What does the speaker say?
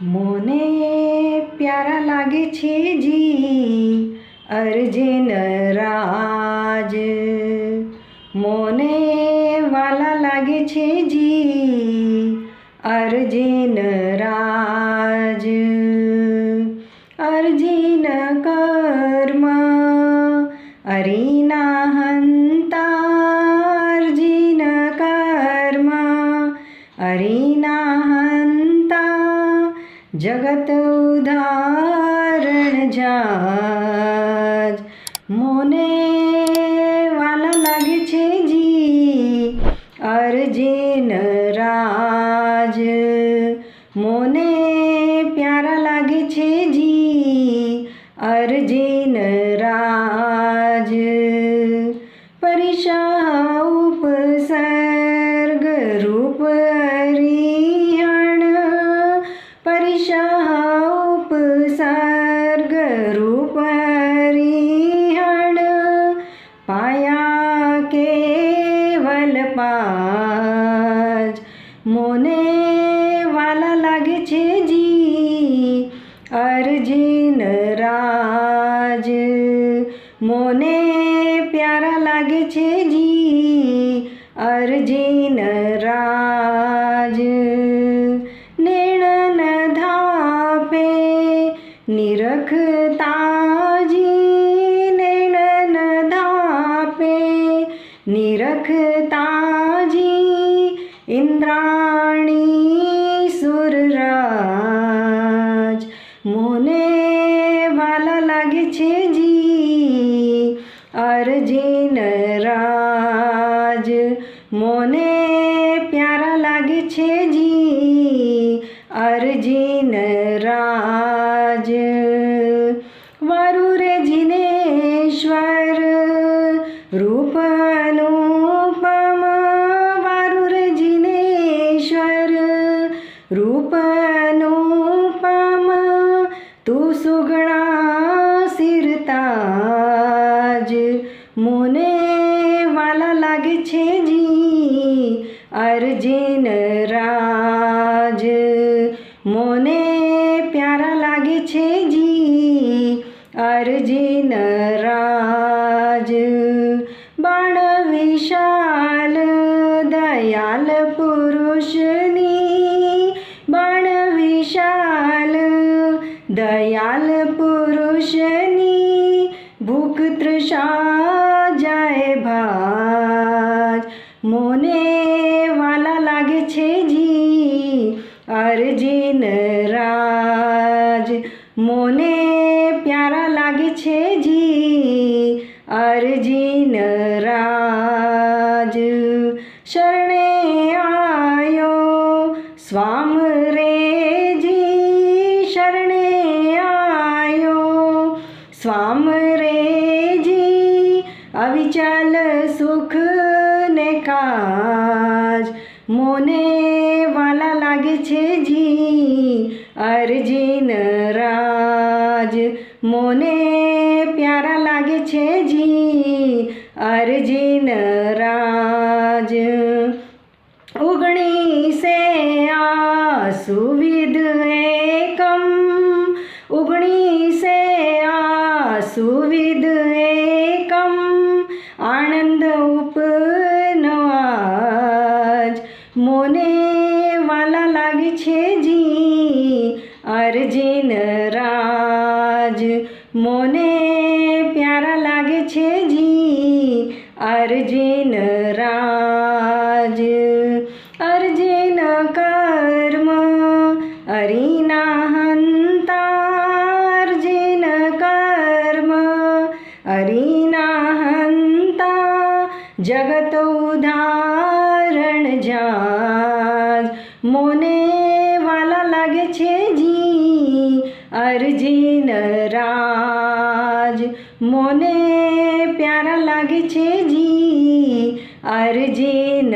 मोने प्यारा लागे छे जी अर्जुन राज। मोने वाला लागे छे जी अर्जुन राज। अर्जुन कर्म अरीना हंता। अर्जुन कर्म अरीना हंता। जगत उदाहरण जाज। मोने वाला लागे छे जी अर्जुन राज। मोने प्यारा लागे छे जी अर्जुन राज। परिशाह उपसर्ग रूप अरिहण। परिशाह उपसर्ग रूप अरिहण। पाया केवल पाज। मोने वाला लागे छे जी अर्जुन राज। मोने प्यारा लागे छे जी अर्जुन राज। नेणन धापे निरखता जी। नेणन धापे निरखता जी। इंद्राणी सुरराज। मोने वाला लागे छे जी अर्जुन राज। मोने प्यारा लागे छे जी अर्जुन राज। वरुर जिनेश्वर रूप अनुपम। वरुर जिनेश्वर रूप अनुपम। तू सुगणा सिरताज। मोने वाला लागे छे जी अर्जुन राज। मोने प्यारा लागे छे जी अर्जुन राज। बाण विशाल दयाल पुरुषनी। बाण विशाल दयाल पुरुषनी। भूख तृषा जाए भाज। मोने वाला लागे छे जी अर्जुन राज। मोने प्यारा लागे छे जी अर्जुन राज। शरणे आयो स्वाम रे जी। शरणे आयो स्वाम रे जी। अविचल सुख ने काज। मोने वाला लागे छे जी अर्जुन राज। मोने प्यारा लागे छे जी अर्जुन राज। उगणीसे आसुविद एकम। उगणीसे आसुविद एकम। आनंद उपनवाज। मोने वाला लागे छे जी अर्जुन राज। मोने प्यारा लागे छे जी अर्जुन राज। अर्जुन कर्म अरीना हंता। अर्जुन कर्म अरीना हंता। जगत उदाहरण जाज। मोने वाला लागे छे जी अर्जुन राज। मोने प्यारा लागे छे जी अर्जुन